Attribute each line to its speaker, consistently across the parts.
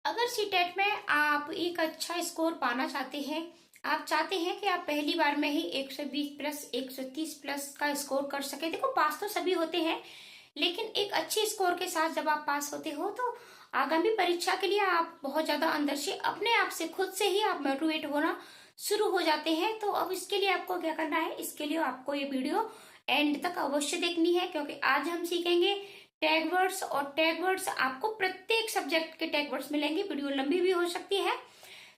Speaker 1: अगर सीटेट में आप एक अच्छा स्कोर पाना चाहते हैं, आप चाहते हैं कि आप पहली बार में ही 120 प्लस 130 प्लस का स्कोर कर सके। देखो, पास तो सभी होते हैं, लेकिन एक अच्छे स्कोर के साथ जब आप पास होते हो तो आगामी परीक्षा के लिए आप बहुत ज्यादा अंदर से अपने आप से खुद से ही आप मोटिवेट होना शुरू हो जाते हैं। तो अब इसके लिए आपको क्या करना है, इसके लिए आपको ये वीडियो एंड तक अवश्य देखनी है, क्योंकि आज हम सीखेंगे टैग वर्ड्स। और टैग वर्ड्स आपको प्रत्येक सब्जेक्ट के टैग वर्ड्स मिलेंगे। वीडियो लंबी भी हो सकती है,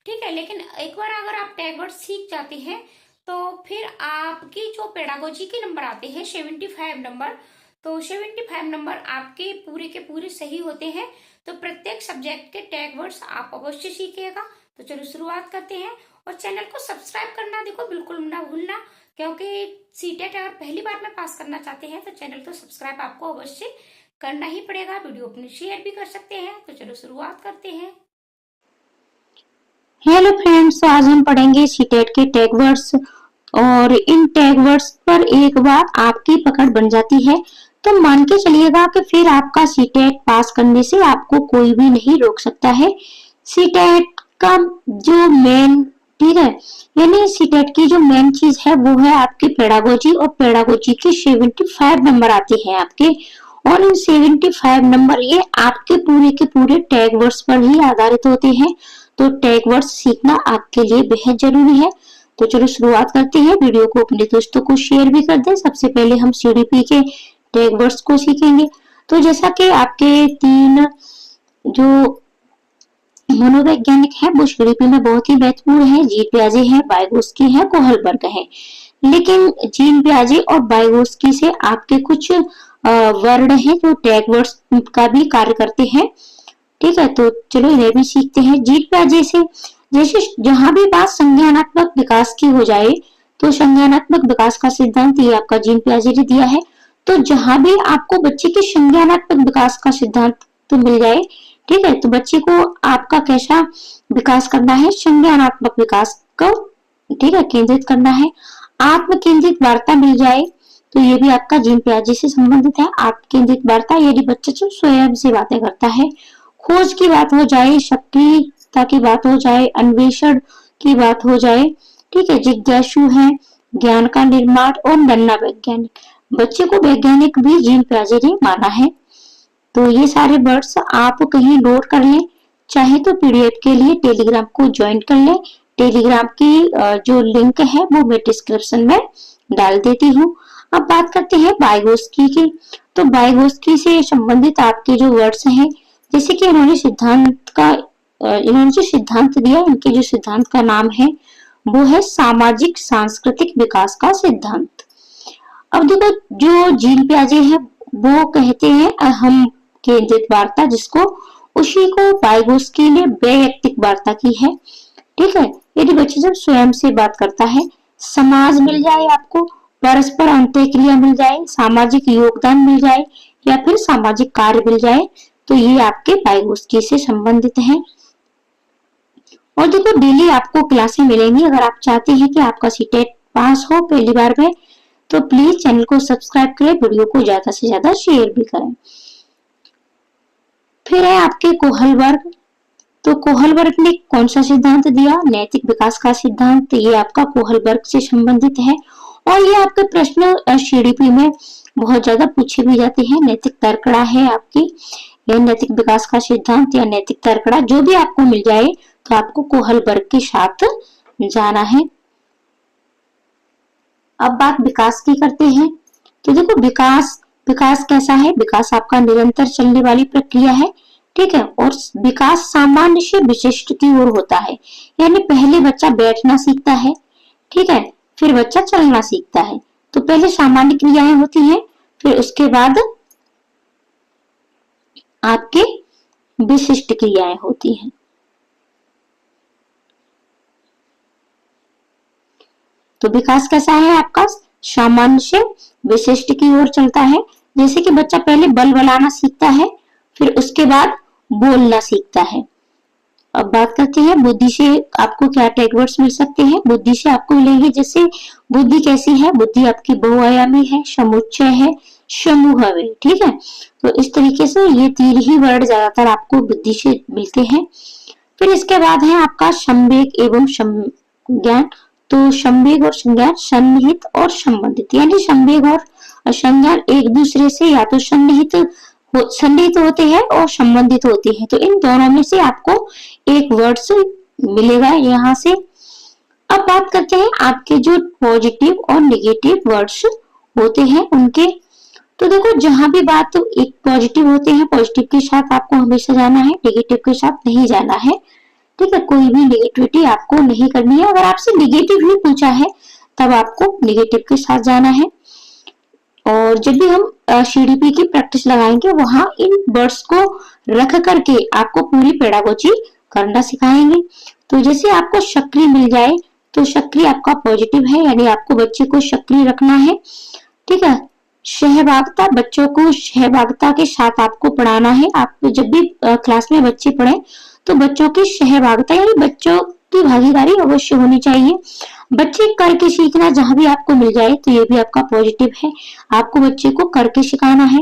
Speaker 1: ठीक है, लेकिन एक बार अगर आप टैग वर्ड्स सीख जाते हैं तो फिर आपकी जो पेडागोजी के नंबर आते हैं 75 नंबर, तो 75 नंबर आपके पूरे के पूरे सही होते हैं। तो प्रत्येक सब्जेक्ट के टैग वर्ड्स आप अवश्य सीखिएगा। तो चलो शुरुआत करते हैं। और चैनल को सब्सक्राइब करना देखो बिल्कुल ना भूलना, क्योंकि सीटेट अगर पहली बार में पास करना चाहते हैं तो चैनल को सब्सक्राइब आपको अवश्य करना ही पड़ेगा। वीडियो अपने शेयर भी कर सकते हैं। तो चलो शुरुआत करते हैं।
Speaker 2: हेलो फ्रेंड्स, तो आज हम पढ़ेंगे सीटेट के टैग वर्ड्स। और इन टैग वर्ड्स पर एक बार आपकी पकड़ बन जाती है तो मान के चलिएगा कि फिर आपका सीटेट पास करने से आपको कोई भी नहीं रोक सकता है। सीटेट का जो मेन, ठीक है, यानी सीटेट की जो मेन चीज है वो है आपकी पेडागोजी। और पेडागोजी के 75 नंबर आते हैं आपके, और इन 75 नंबर ये आपके पूरे के पूरे टैग वर्ड्स पर ही आधारित होते हैं। तो टैग वर्ड्स सीखना आपके लिए बेहद जरूरी है। तो चलो शुरुआत करते हैं। वीडियो को अपने दोस्तों को शेयर भी कर दें। सबसे पहले हम सीडीपी के टैग वर्ड्स को सीखेंगे। तो जैसा कि आपके तीन जो मनोवैज्ञानिक है वो सीडीपी में बहुत ही महत्वपूर्ण है, जीन पियाजे है, वाइगोस्की है, कोहलबर्ग है। लेकिन जीन पियाजे और वाइगोस्की से आपके कुछ वर्ड हैं जो टैग वर्ड्स का भी कार्य करते हैं, ठीक है। तो चलो इन्हें भी सीखते हैं। जीन पियाजे से जैसे जहां भी बात संज्ञानात्मक विकास की हो जाए तो संज्ञानात्मक विकास का सिद्धांत ये आपका जीन पियाजे ने दिया है। तो जहां भी आपको बच्चे के संज्ञानात्मक विकास का सिद्धांत तो मिल जाए, ठीक है, तो बच्चे को आपका कैसा विकास करना है, संज्ञानात्मक विकास को, ठीक है, केंद्रित करना है। आत्म केंद्रित वार्ता मिल जाए तो ये भी आपका जीन पियाजे से संबंधित है। आत्म केंद्रित वार्ता यदि बच्चा जो स्वयं से बातें करता है। खोज की बात हो जाए, सक्रियता की बात हो जाए, अन्वेषण की बात हो जाए, ठीक है, जिज्ञासु है, ज्ञान का निर्माण और बनना वैज्ञानिक। बच्चे को वैज्ञानिक भी जीन पियाजे ने माना है। तो ये सारे वर्ड्स आप कहीं नोट कर लें, चाहे तो पीडीएफ के लिए टेलीग्राम को ज्वाइन कर लें। टेलीग्राम की जो लिंक है वो मैं डिस्क्रिप्शन में डाल देती हूँ। अब बात करते हैं वाइगोस्की की। तो वाइगोस्की से संबंधित आपके जो वर्ड्स हैं, जैसे कि इन्होंने जो सिद्धांत दिया, इनके जो सिद्धांत का नाम है वो है सामाजिक सांस्कृतिक विकास का सिद्धांत। अब देखो, जो जीन पियाजे है वो कहते हैं अहम केंद्रित वार्ता, जिसको उसी को वाइगोस्की ने वैयक्तिक वार्ता की है, ठीक है। यदि बच्चे जब स्वयं से बात करता है, समाज मिल जाए आपको, परस्पर अंतःक्रिया मिल जाए, सामाजिक योगदान मिल जाए, या फिर सामाजिक कार्य मिल जाए, तो ये आपके वाइगोस्की से संबंधित है। और देखो, डेली आपको क्लासें मिलेंगी। अगर आप चाहते हैं कि आपका सीटेट पास हो पहली बार में, तो प्लीज चैनल को सब्सक्राइब करें, वीडियो को ज्यादा से ज्यादा शेयर भी करें। फिर है आपके कोहलबर्ग। तो कोहलबर्ग ने कौन सा सिद्धांत दिया, नैतिक विकास का सिद्धांत। ये आपका कोहलबर्ग से संबंधित है। और ये आपके प्रश्न सीडीपी में बहुत ज्यादा पूछे भी जाते हैं। नैतिक तर्कड़ा है आपकी, यह नैतिक विकास का सिद्धांत या नैतिक तर्कड़ा जो भी आपको मिल जाए तो आपको कोहलबर्ग के साथ जाना है। अब बात विकास की करते हैं। तो देखो, विकास कैसा है, विकास आपका निरंतर चलने वाली प्रक्रिया है, ठीक है। और विकास सामान्य से विशिष्ट की ओर होता है, यानी पहले बच्चा बैठना सीखता है, ठीक है, फिर बच्चा चलना सीखता है। तो पहले सामान्य क्रियाएं होती हैं, फिर उसके बाद आपके विशिष्ट क्रियाएं होती हैं। तो विकास कैसा है आपका, सामान्य से विशिष्ट की ओर चलता है। जैसे कि बच्चा पहले बल बनाना सीखता है, फिर उसके बाद बोलना सीखता है। अब बात करते हैं बुद्धि से आपको क्या टैग वर्ड्स मिल सकते हैं। बुद्धि से आपको मिलेंगे, जैसे बुद्धि कैसी है, बुद्धि आपकी बहुआयामी है, समुच्चय है, समूह में, ठीक है। तो इस तरीके से ये 3 ही वर्ड ज्यादातर आपको बुद्धि से मिलते हैं। फिर इसके बाद है आपका संवेग एवं संज्ञान। तो संवेग और संज्ञान सन्निहित और संबंधित, यानी संवेग और संज्ञान एक दूसरे से या तो सन्निहित होते हैं और संबंधित होते हैं। तो इन दोनों में से आपको एक वर्ड्स मिलेगा यहाँ से। अब बात करते हैं आपके जो पॉजिटिव और नेगेटिव वर्ड्स होते हैं उनके। तो देखो जहां भी बात एक पॉजिटिव होते हैं, पॉजिटिव के साथ आपको हमेशा जाना है, नेगेटिव के साथ नहीं जाना है, ठीक है। कोई भी नेगेटिविटी आपको नहीं करनी है। अगर आपसे नेगेटिव ही पूछा है तब आपको नेगेटिव के साथ जाना है। और जब भी हम CDP की प्रैक्टिस लगाएंगे वहां इन वर्ड्स को रख करके आपको पूरी पेडागोजी करना सिखाएंगे। तो जैसे आपको सक्रिय मिल जाए तो सक्रिय आपका पॉजिटिव है, यानी आपको बच्चे को सक्रिय रखना है, ठीक है। सहभागिता, बच्चों को सहभागिता के साथ आपको पढ़ाना है। आप जब भी क्लास में बच्चे पढ़े तो बच्चों की सहभागिता यानी बच्चों की भागीदारी अवश्य होनी चाहिए। बच्चे करके सीखना जहां भी आपको मिल जाए तो ये भी आपका पॉजिटिव है। आपको बच्चे को करके सिखाना है।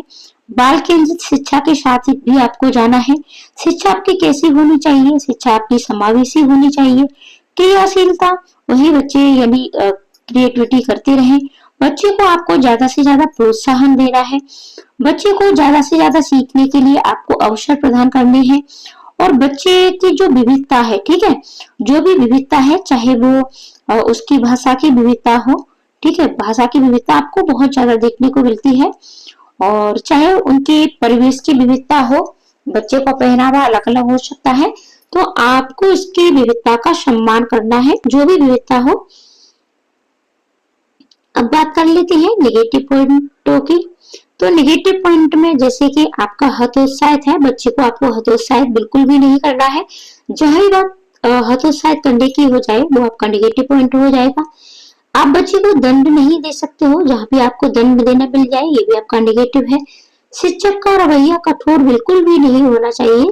Speaker 2: बाल केंद्रित शिक्षा के साथ भी आपको जाना है। शिक्षा आपकी कैसी होनी चाहिए? शिक्षा आपकी समावेशी होनी चाहिए। क्रियाशीलता, वही बच्चे यानी क्रिएटिविटी करते रहें। बच्चे को आपको ज्यादा से ज्यादा प्रोत्साहन देना है। बच्चे को ज्यादा से ज्यादा सीखने के लिए आपको अवसर प्रदान करने हैं। और बच्चे की जो विविधता है, ठीक है, जो भी विविधता है, चाहे वो उसकी भाषा की विविधता हो, ठीक है, भाषा की विविधता आपको बहुत ज्यादा देखने को मिलती है। और चाहे उनके परिवेश की विविधता हो, बच्चे का पहनावा अलग अलग हो सकता है, तो आपको इसकी विविधता का सम्मान करना है, जो भी विविधता हो। अब बात कर लेते हैं नेगेटिव पॉइंटों की। तो नेगेटिव पॉइंट में जैसे कि आपका हतोत्साहित है, बच्चे को आपको हतोत्साहित बिल्कुल भी नहीं करना है। जहां ही बात हतोत्साहित करने की हो जाए वो आपका नेगेटिव पॉइंट हो जाएगा। आप बच्चे को दंड नहीं दे सकते हो, जहां भी आपको दंड देना मिल जाए ये भी आपका नेगेटिव है। शिक्षक का रवैया कठोर बिल्कुल भी नहीं होना चाहिए।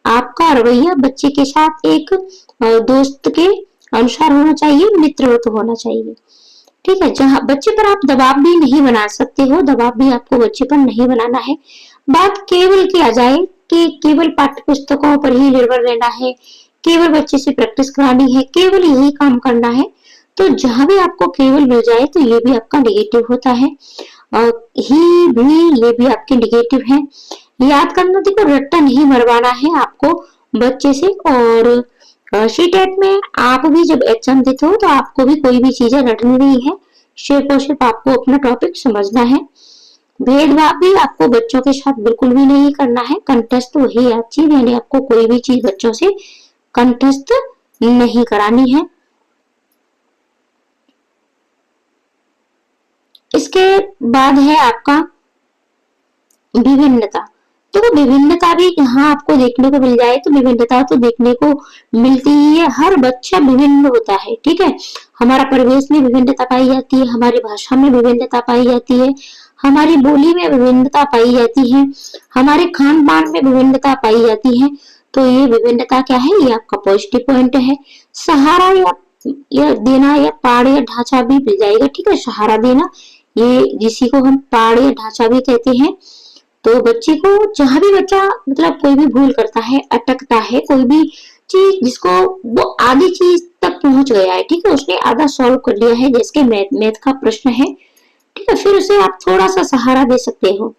Speaker 2: आपका रवैया बच्चे के साथ एक दोस्त के अनुसार होना चाहिए, मित्रवत होना चाहिए, ठीक है। जहां बच्चे पर आप दबाव भी नहीं बना सकते हो, दबाव भी आपको बच्चे पर नहीं बनाना है। बात केवल किया जाए कि केवल पाठ्य पुस्तकों पर ही निर्भर रहना है, केवल बच्चे से प्रैक्टिस करानी है, केवल यही काम करना है, तो जहां भी आपको केवल मिल जाए तो ये भी आपका नेगेटिव होता है। और ही भी ये भी आपके नेगेटिव है। याद करना, देखो रट्टा नहीं मरवाना है आपको बच्चे से। और CTET में आप भी जब एग्जाम देते हो तो आपको भी कोई भी चीजें रटनी नहीं है, सिर्फ और सिर्फ आपको अपना टॉपिक समझना है। भेदभाव भी आपको बच्चों के साथ बिल्कुल भी नहीं करना है। कंटेस्ट वही चीज, यानी आपको कोई भी चीज बच्चों से कंटेस्ट नहीं करानी है। इसके बाद है आपका विभिन्नता। तो विभिन्नता भी यहाँ आपको देखने को मिल जाए तो विभिन्नता तो देखने को मिलती ही है। हर बच्चा विभिन्न होता है, ठीक है। हमारा परिवेश में विभिन्नता पाई जाती है, हमारी भाषा में विभिन्नता पाई जाती है, हमारी बोली में विभिन्नता पाई जाती है, हमारे खान पान में विभिन्नता पाई जाती है। तो ये विभिन्नता क्या है? ये आपका पॉजिटिव पॉइंट है। सहारा या देना या पाड़ या ढांचा भी मिल जाएगा, ठीक है। सहारा देना, ये जिसी को हम पाड़ या ढांचा भी कहते हैं। तो बच्चे को जहां भी बच्चा मतलब कोई भी भूल करता है, अटकता है, कोई भी चीज जिसको वो आधी चीज तक पहुंच गया है, ठीक है, उसने आधा सॉल्व कर लिया है, जैसे मैथ का प्रश्न है, ठीक है, फिर उसे आप थोड़ा सा सहारा दे सकते हो।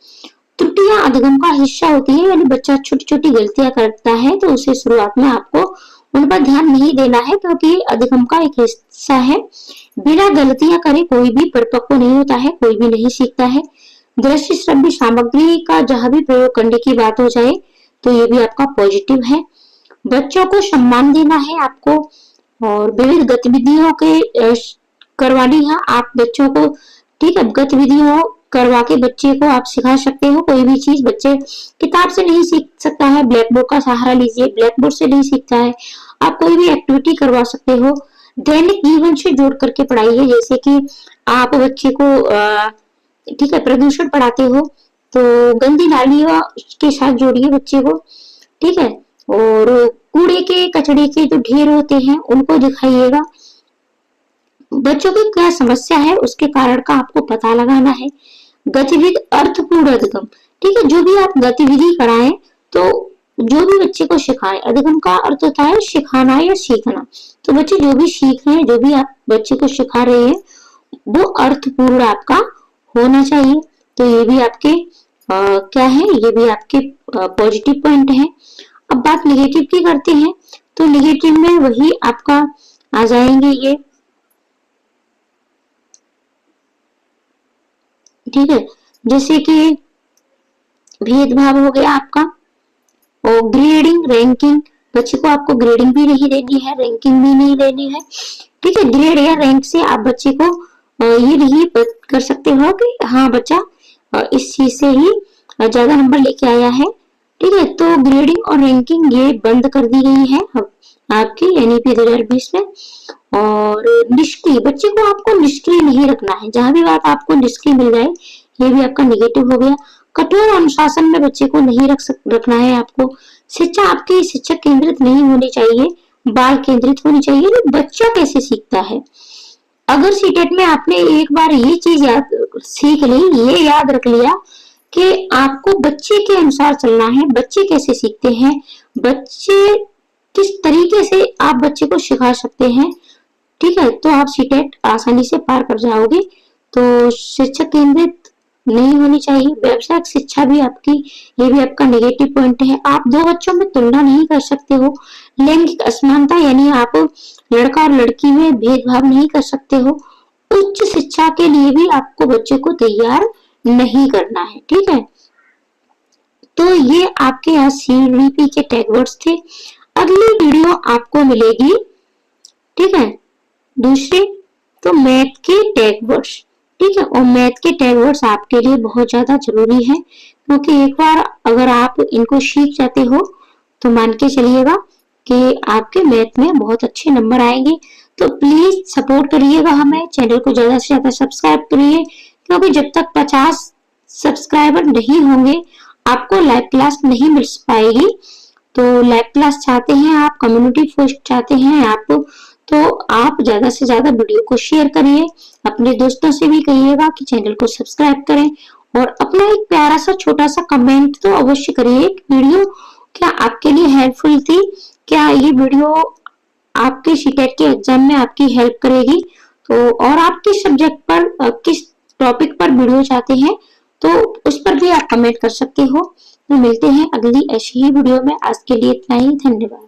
Speaker 2: त्रुटियां अधिगम का हिस्सा होती है, यानी बच्चा छोटी छोटी गलतियां करता है तो उसे शुरुआत में आपको उन पर ध्यान नहीं देना है, क्योंकि अधिगम का एक हिस्सा है। बिना गलतियां करे कोई भी परिपक्व नहीं होता है, कोई भी नहीं सीखता है। दृश्य श्रव्य सामग्री का जहां भी प्रयोग करने की बात हो जाए तो ये भी आपका पॉजिटिव है। बच्चों को सम्मान देना है आपको, और विविध गतिविधियों के करवानी है आप बच्चों को, ठीक है। गतिविधियों करवा के बच्चे को आप सिखा सकते हो। कोई भी चीज बच्चे किताब से नहीं सीख सकता है, ब्लैक बोर्ड का सहारा लीजिए, ब्लैक बोर्ड से नहीं सीखता है। आप कोई भी एक्टिविटी करवा सकते हो। दैनिक जीवन से जोड़ करके पढ़ाइए, जैसे कि आप बच्चे को ठीक है प्रदूषण पढ़ाते हो तो गंदी नालियों के साथ जोड़िए बच्चे को, ठीक है। और कूड़े के कचड़े के जो ढेर होते हैं उनको दिखाइएगा। बच्चों की क्या समस्या है उसके कारण का आपको पता लगाना है। गतिविधि अर्थपूर्ण अधिगम, ठीक है, जो भी आप गतिविधि कराएं तो जो भी बच्चे को सिखाएं, अधिगम का अर्थ होता है सिखाना या सीखना। तो बच्चे जो भी सीख रहे हैं, जो भी आप बच्चे को सिखा रहे हैं वो अर्थपूर्ण आपका होना चाहिए। तो ये भी आपके क्या है, ये भी आपके पॉजिटिव पॉइंट है। अब बात निगेटिव की करते हैं, तो निगेटिव में वही आपका आ जाएंगे ये, ठीक है, जैसे कि भेदभाव हो गया आपका, और ग्रेडिंग रैंकिंग, बच्चे को आपको ग्रेडिंग भी नहीं देनी है, रैंकिंग भी नहीं देनी है, ठीक है। ग्रेड या रैंक से आप बच्चे को ये नहीं कर सकते हो कि हाँ बच्चा इस चीज से ही ज्यादा नंबर लेके आया है, ठीक है। तो ग्रेडिंग और रैंकिंग ये बंद कर दी गई है आपकी एनईपी 2020 में। और निष्क्रिय, बच्चे को आपको निष्क्रिय नहीं रखना है, जहां भी बात आपको निष्क्रिय मिल जाए, ये भी आपका निगेटिव हो गया। कठोर अनुशासन में बच्चे को नहीं रखना है आपको। शिक्षा आपकी शिक्षक केंद्रित नहीं होनी चाहिए, बाल केंद्रित होनी चाहिए। तो बच्चा कैसे सीखता है, अगर सीटेट में आपने एक बार ये चीज याद सीख ली, ये याद रख लिया कि आपको बच्चे के अनुसार चलना है, बच्चे कैसे सीखते हैं, बच्चे किस तरीके से आप बच्चे को सिखा सकते हैं, ठीक है, तो आप सीटेट आसानी से पार कर जाओगे। तो शिक्षक केंद्रित नहीं होनी चाहिए। व्यावसायिक शिक्षा भी आपकी, ये भी आपका नेगेटिव पॉइंट है। आप दो बच्चों में तुलना नहीं कर सकते हो। लैंगिक असमानता, यानी आप लड़का और लड़की में भेदभाव नहीं कर सकते हो। उच्च शिक्षा के लिए भी आपको बच्चे को तैयार नहीं करना है, ठीक है। तो ये आपके यहाँ सीडीपी के टैग वर्ड्स थे। अगली वीडियो आपको मिलेगी, ठीक है, दूसरी, तो मैथ के टैग वर्ड्स, ठीक है। और मैथ के टैग वर्ड्स आपके लिए बहुत ज्यादा जरूरी है, क्योंकि एक बार अगर आप इनको सीख जाते हो तो मान के चलिएगा कि आपके मैथ में बहुत अच्छे नंबर आएंगे। तो प्लीज सपोर्ट करिएगा हमें, चैनल को ज्यादा से ज्यादा सब्सक्राइब करिए, क्योंकि जब तक 50 सब्सक्राइबर नहीं होंगे आपको लाइव क्लास नहीं मिल पाएगी। तो लाइव क्लास चाहते हैं आप, कम्युनिटी पोस्ट चाहते हैं आप, तो आप ज्यादा से ज्यादा वीडियो को शेयर करिए, अपने दोस्तों से भी कहिएगा कि चैनल को सब्सक्राइब करें, और अपना एक प्यारा सा छोटा सा कमेंट तो अवश्य करिए। वीडियो क्या आपके लिए हेल्पफुल थी, क्या ये वीडियो आपके सीटेट के एग्जाम में आपकी हेल्प करेगी, तो और आप किस सब्जेक्ट पर किस टॉपिक पर वीडियो चाहते हैं तो उस पर भी आप कमेंट कर सकते हो। तो मिलते हैं अगली ऐसी ही वीडियो में। आज के लिए इतना ही, धन्यवाद।